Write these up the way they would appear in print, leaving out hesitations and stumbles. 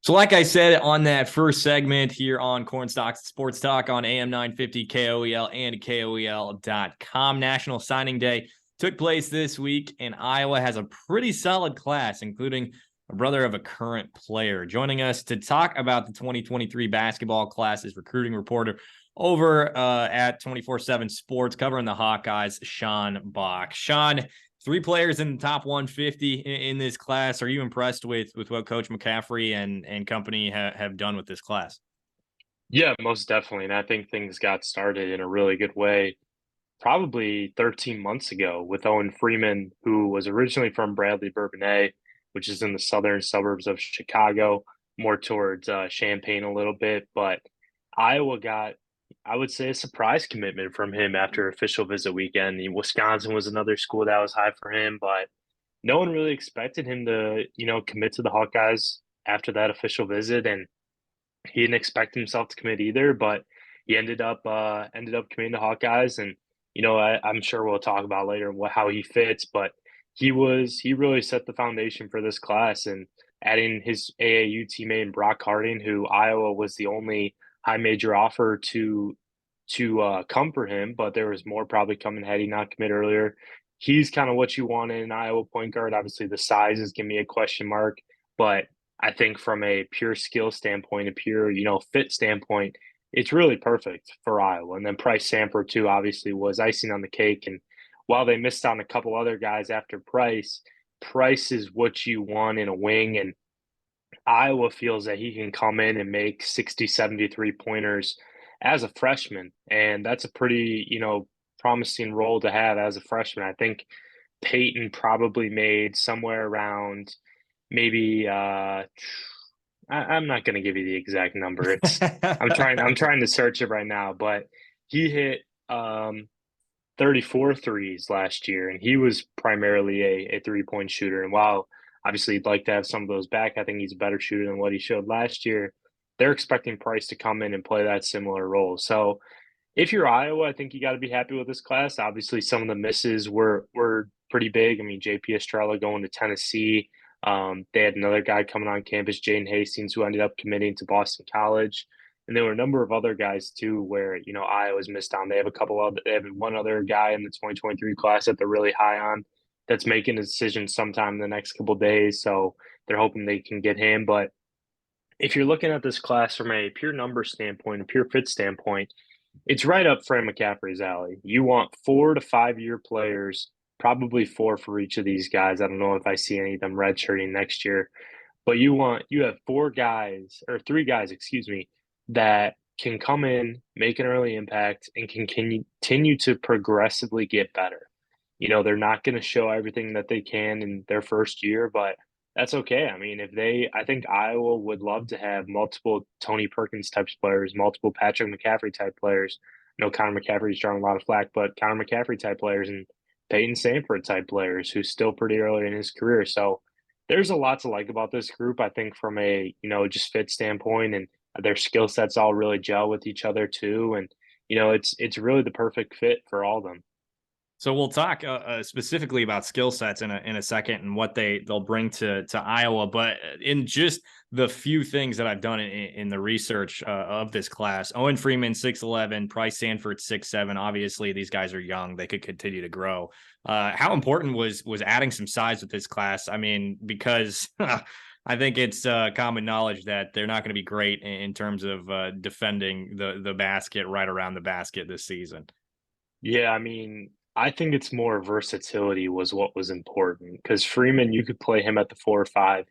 So like I said on that first segment here on Cornstalks and Sports Talk on AM 950 KOEL and KOEL.com, National Signing Day took place this week, and Iowa has a pretty solid class, including a brother of a current player. Joining us to talk about the 2023 basketball class is recruiting reporter over at 247 Sports, covering the Hawkeyes, Sean Bock. Sean, 3 players in the top 150 in this class. Are you impressed with what Coach McCaffrey and company have done with this class? Yeah, most definitely. And I think things got started in a really good way probably 13 months ago with Owen Freeman, who was originally from Bradley Bourbonnais, which is in the southern suburbs of Chicago, more towards Champaign a little bit. But Iowa got, I would say, a surprise commitment from him after official visit weekend. Wisconsin was another school that was high for him, but no one really expected him to, commit to the Hawkeyes after that official visit. And he didn't expect himself to commit either, but he ended up committing to Hawkeyes, and I'm sure we'll talk about later how he fits, but he really set the foundation for this class, and adding his AAU teammate Brock Harding, who Iowa was the only high major offer to come for him, but there was more probably coming had he not commit earlier. He's kind of what you want in an Iowa point guard. Obviously, the size is giving me a question mark, but I think from a pure skill standpoint, a pure, fit standpoint, it's really perfect for Iowa. And then Price Samford, too, obviously was icing on the cake. And while they missed on a couple other guys after Price, Price is what you want in a wing. And Iowa feels that he can come in and make 60, 73 pointers as a freshman. And that's a pretty, promising role to have as a freshman. I think Peyton probably made somewhere around maybe I'm not going to give you the exact number. I'm trying to search it right now, but he hit 34 threes last year, and he was primarily a three-point shooter. And while obviously you'd like to have some of those back, I think he's a better shooter than what he showed last year. They're expecting Price to come in and play that similar role. So if you're Iowa, I think you got to be happy with this class. Obviously, some of the misses were pretty big. I mean, JP Estrella going to Tennessee. They had another guy coming on campus, Jaden Hastings, who ended up committing to Boston College. And there were a number of other guys too, where Iowa's missed on. They have one other guy in the 2023 class that they're really high on, that's making a decision sometime in the next couple of days. So they're hoping they can get him. But if you're looking at this class from a pure number standpoint, a pure fit standpoint, it's right up Fran McCaffrey's alley. You want 4 to 5 year players, probably 4 for each of these guys. I don't know if I see any of them redshirting next year, but you have 3 guys, excuse me, that can come in, make an early impact, and can continue to progressively get better. They're not going to show everything that they can in their first year, but that's okay. I mean, I think Iowa would love to have multiple Tony Perkins type players, multiple Patrick McCaffrey type players. I know Connor McCaffrey's drawing a lot of flack, but Connor McCaffrey type players and Peyton Samford type players who's still pretty early in his career. So there's a lot to like about this group, I think, from a, just fit standpoint, and their skill sets all really gel with each other too. And, it's really the perfect fit for all of them. So we'll talk specifically about skill sets in a second and what they'll bring to Iowa. But in just the few things that I've done in the research of this class, Owen Freeman 6'11", Price Samford 6'7". Obviously, these guys are young; they could continue to grow. How important was adding some size with this class? I mean, because I think it's common knowledge that they're not going to be great in terms of defending the basket right around the basket this season. Yeah, I mean, I think it's more versatility was what was important because Freeman, you could play him at the 4 or 5.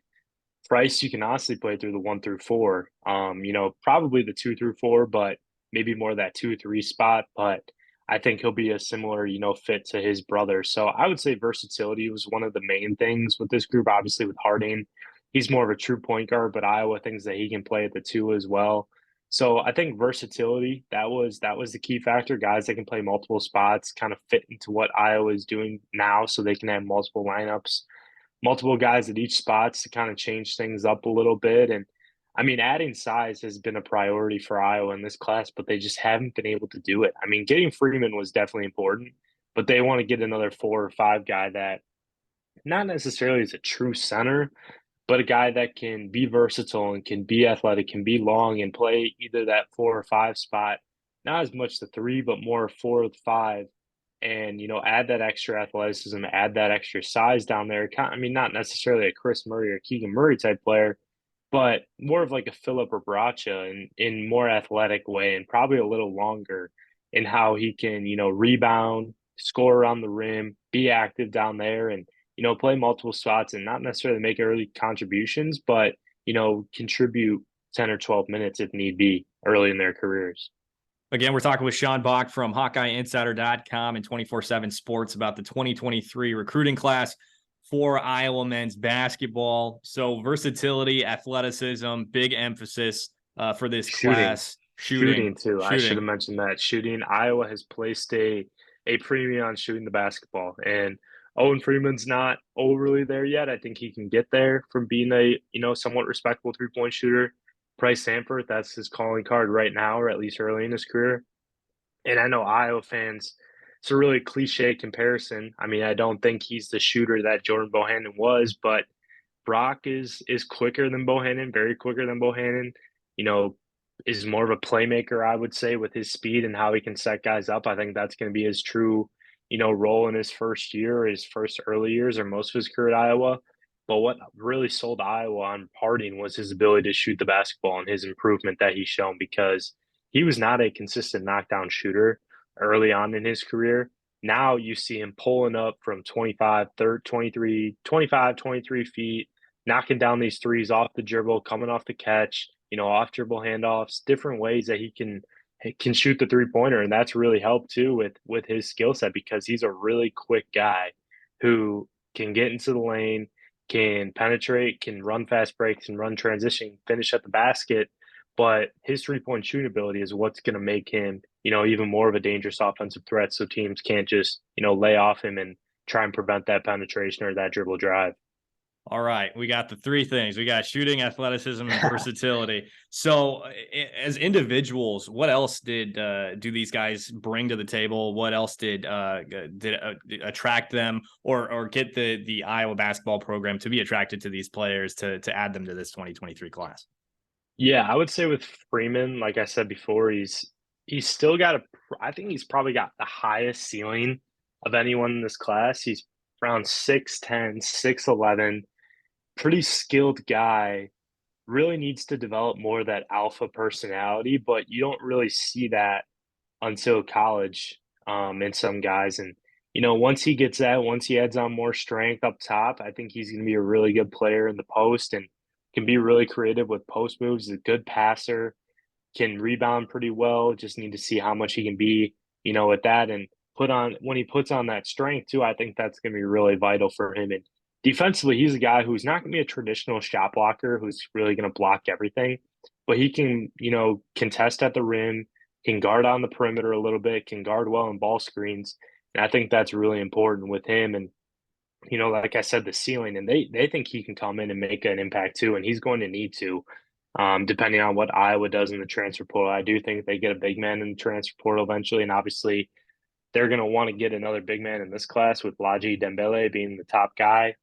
Price, you can honestly play through the 1 through 4. Probably the 2 through 4, but maybe more that 2-3 spot. But I think he'll be a similar, fit to his brother. So I would say versatility was one of the main things with this group. Obviously, with Harding, he's more of a true point guard, but Iowa thinks that he can play at the 2 as well. So I think versatility, that was the key factor. Guys that can play multiple spots, kind of fit into what Iowa is doing now, so they can have multiple lineups, multiple guys at each spots to kind of change things up a little bit. And I mean, adding size has been a priority for Iowa in this class, but they just haven't been able to do it. I mean, getting Freeman was definitely important, but they want to get another 4 or 5 guy that not necessarily is a true center, but a guy that can be versatile and can be athletic, can be long and play either that 4 or 5 spot, not as much the three, but more 4 or 5. And, add that extra athleticism, add that extra size down there. I mean, not necessarily a Chris Murray or Keegan Murray type player, but more of like a Philip or Bracha in more athletic way and probably a little longer in how he can, rebound, score around the rim, be active down there and, play multiple spots and not necessarily make early contributions, but, contribute 10 or 12 minutes if need be early in their careers. Again, we're talking with Sean Bock from HawkeyeInsider.com and 247 Sports about the 2023 recruiting class for Iowa men's basketball. So versatility, athleticism, big emphasis for this class. Shooting too. I should have mentioned that. Shooting. Iowa has placed a premium on shooting the basketball. And Owen Freeman's not overly there yet. I think he can get there from being a, somewhat respectable 3-point shooter. Bryce Sanford, that's his calling card right now, or at least early in his career. And I know Iowa fans, it's a really cliche comparison. I mean, I don't think he's the shooter that Jordan Bohannon was, but Brock is quicker than Bohannon, very quicker than Bohannon. You know, is more of a playmaker, I would say, with his speed and how he can set guys up. I think that's going to be his true, role in his first year, his first early years, or most of his career at Iowa. But what really sold Iowa on Harding was his ability to shoot the basketball and his improvement that he's shown because he was not a consistent knockdown shooter early on in his career. Now you see him pulling up from 25, 30, 23, 25, 23 feet, knocking down these threes off the dribble, coming off the catch, off dribble handoffs, different ways that he can shoot the 3-pointer. And that's really helped too with his skill set because he's a really quick guy who can get into the lane, can penetrate, can run fast breaks and run transition, finish at the basket. But his 3-point shooting ability is what's going to make him, even more of a dangerous offensive threat. So teams can't just, lay off him and try and prevent that penetration or that dribble drive. All right, we got the three things. We got shooting, athleticism, and versatility. So, as individuals, what else did do these guys bring to the table? What else did attract them, or get the Iowa basketball program to be attracted to these players to add them to this 2023 class? Yeah, I would say with Freeman, like I said before, he's still got I think he's probably got the highest ceiling of anyone in this class. He's around 6'10", 6'11", pretty skilled guy, really needs to develop more of that alpha personality, but you don't really see that until college in some guys. And, once he gets that, once he adds on more strength up top, I think he's going to be a really good player in the post and can be really creative with post moves. He's a good passer, can rebound pretty well. Just need to see how much he can be, with that. And when he puts on that strength too, I think that's going to be really vital for him. And defensively, he's a guy who's not going to be a traditional shot blocker who's really going to block everything, but he can, contest at the rim, can guard on the perimeter a little bit, can guard well in ball screens. And I think that's really important with him. And, like I said, the ceiling, and they think he can come in and make an impact too. And he's going to need to, depending on what Iowa does in the transfer portal. I do think they get a big man in the transfer portal eventually. And obviously, they're going to want to get another big man in this class with Laji Dembele being the top guy.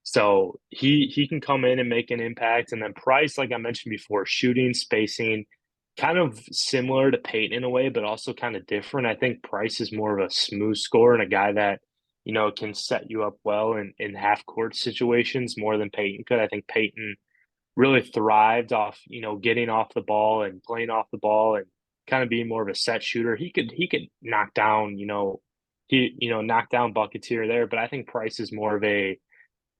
So he can come in and make an impact. And then Price, like I mentioned before, shooting, spacing, kind of similar to Peyton in a way, but also kind of different. I think Price is more of a smooth scorer and a guy that, can set you up well in half court situations more than Peyton could. I think Peyton really thrived off, getting off the ball and playing off the ball and kind of being more of a set shooter. He could knock down, knock down buckets here or there, but I think Price is more of a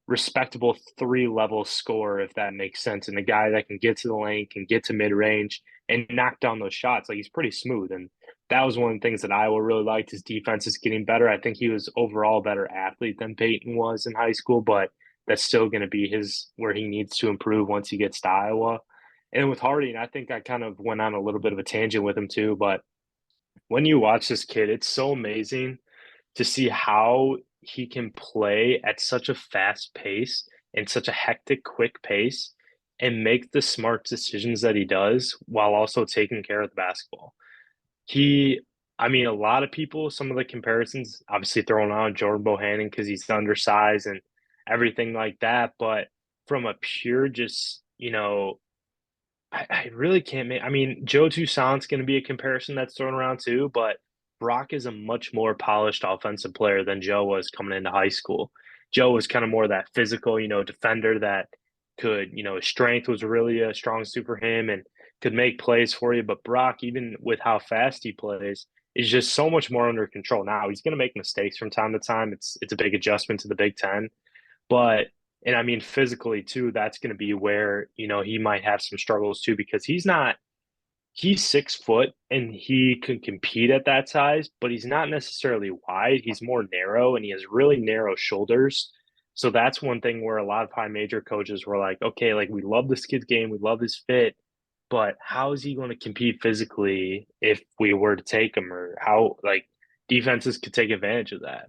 respectable 3-level scorer, if that makes sense. And a guy that can get to the lane, can get to mid range and knock down those shots. Like he's pretty smooth. And that was one of the things that Iowa really liked. His defense is getting better. I think he was overall a better athlete than Peyton was in high school, but that's still going to be where he needs to improve once he gets to Iowa. And with Harding, I think I kind of went on a little bit of a tangent with him too. But when you watch this kid, it's so amazing to see how he can play at such a fast pace and such a hectic, quick pace and make the smart decisions that he does while also taking care of the basketball. I mean, a lot of people, some of the comparisons, obviously throwing on Jordan Bohannon because he's undersized and everything like that. But from a pure just, I really can't make. I mean, Joe Toussaint's going to be a comparison that's thrown around too, but Brock is a much more polished offensive player than Joe was coming into high school. Joe was kind of more that physical, defender that could, his strength was really a strong suit for him and could make plays for you. But Brock, even with how fast he plays, is just so much more under control. Now he's going to make mistakes from time to time. It's a big adjustment to the Big Ten, but and I mean physically too, that's going to be where, he might have some struggles too because he's 6 foot and he can compete at that size, but he's not necessarily wide. He's more narrow and he has really narrow shoulders. So that's one thing where a lot of high major coaches were like, okay, like we love this kid's game, we love his fit, but how is he going to compete physically if we were to take him, or how like defenses could take advantage of that?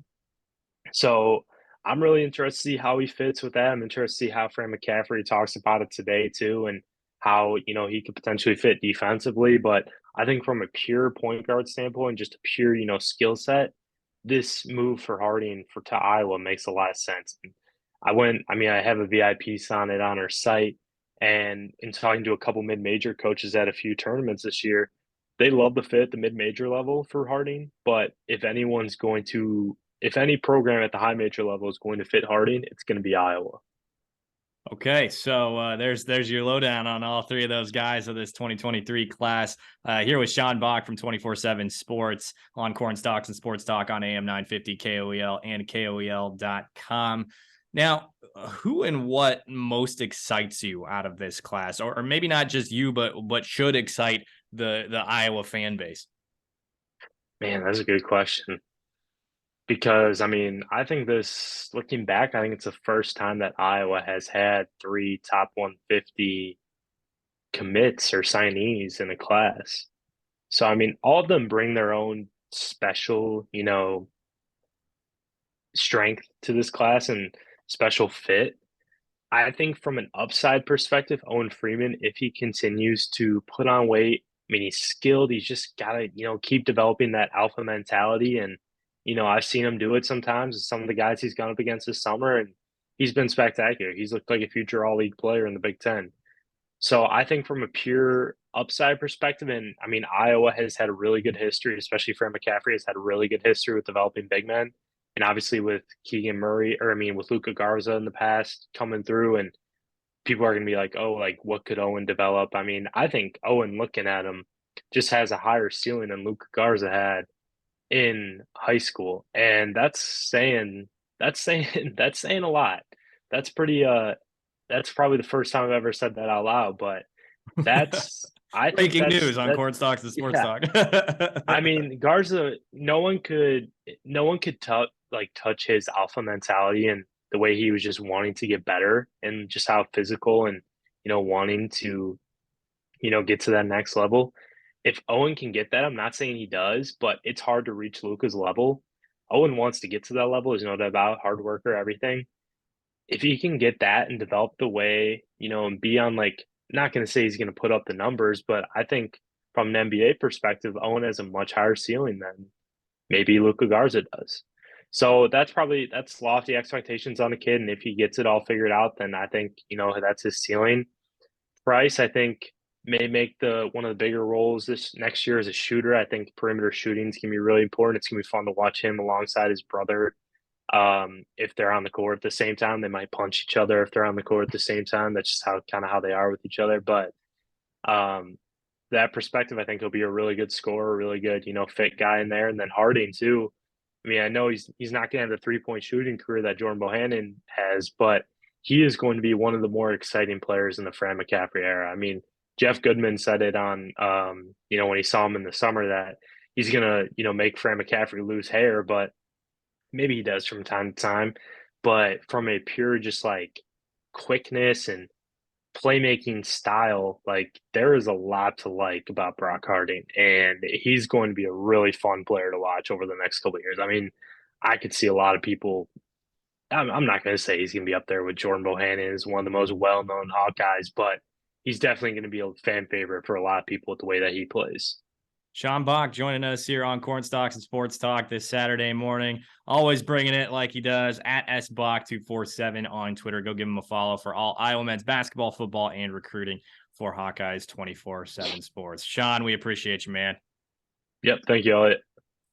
So I'm really interested to see how he fits with that. I'm interested to see how Fran McCaffrey talks about it today too, and how he could potentially fit defensively. But I think from a pure point guard standpoint, just a pure skill set, this move for Harding to Iowa makes a lot of sense. And I mean, I have a VIP piece on it on our site, and in talking to a couple mid-major coaches at a few tournaments this year, they love the fit at the mid-major level for Harding. But if any program at the high major level is going to fit Harding, it's going to be Iowa. Okay, so there's your lowdown on all three of those guys of this 2023 class. Here with Sean Bock from 247 Sports on Cornstalks and Sports Talk on AM 950 KOEL and KOEL.com. Now, who and what most excites you out of this class, or maybe not just you, but should excite the Iowa fan base? Man, that's a good question. Because I mean, looking back, I think it's the first time that Iowa has had three top 150 commits or signees in a class. So I mean, all of them bring their own special, strength to this class and special fit. I think from an upside perspective, Owen Freeman, if he continues to put on weight, I mean, he's skilled. He's just got to, keep developing that alpha mentality. And, I've seen him do it sometimes with some of the guys he's gone up against this summer, and he's been spectacular. He's looked like a future all league player in the Big Ten. So I think from a pure upside perspective, and I mean, Iowa has had a really good history, especially Fran McCaffrey has had a really good history with developing big men. And obviously with Keegan Murray, or I mean, with Luka Garza in the past coming through, and people are going to be like, oh, like what could Owen develop? I mean, I think Owen, looking at him, just has a higher ceiling than Luka Garza had in high school. And that's saying a lot. That's pretty, that's probably the first time I've ever said that out loud, but I think Breaking news on Cornstalks and Sports yeah. Talk. I mean, Garza, no one could touch his alpha mentality and the way he was just wanting to get better and just how physical and, wanting to, get to that next level. If Owen can get that, I'm not saying he does, but it's hard to reach Luka's level. Owen wants to get to that level. There's no doubt about hard worker, everything. If he can get that and develop the way, and be on not going to say he's going to put up the numbers, but I think from an NBA perspective, Owen has a much higher ceiling than maybe Luka Garza does. So that's lofty expectations on the kid. And if he gets it all figured out, then I think, that's his ceiling. Price, I think, may make the one of the bigger roles this next year as a shooter. I think perimeter shooting is going to be really important. It's going to be fun to watch him alongside his brother. If they're on the court at the same time, they might punch each other if they're on the court at the same time. That's just how they are with each other. But that perspective, I think he'll be a really good scorer, a really good, fit guy in there. And then Harding too. I mean, I know he's not going to have the 3-point shooting career that Jordan Bohannon has, but he is going to be one of the more exciting players in the Fran McCaffrey era. I mean, Jeff Goodman said it on, when he saw him in the summer that he's going to, make Fran McCaffrey lose hair, but maybe he does from time to time. But from a pure just quickness and playmaking style, there is a lot to like about Brock Harding, and he's going to be a really fun player to watch over the next couple of years. I mean, I could see a lot of people. I'm not going to say he's going to be up there with Jordan Bohannon as one of the most well-known Hawkeyes, but he's definitely going to be a fan favorite for a lot of people with the way that he plays. Sean Bock joining us here on Cornstalks and Sports Talk this Saturday morning. Always bringing it like he does at SBock247 on Twitter. Go give him a follow for all Iowa men's basketball, football, and recruiting for Hawkeyes 247 Sports. Sean, we appreciate you, man. Yep. Thank you, Eliot.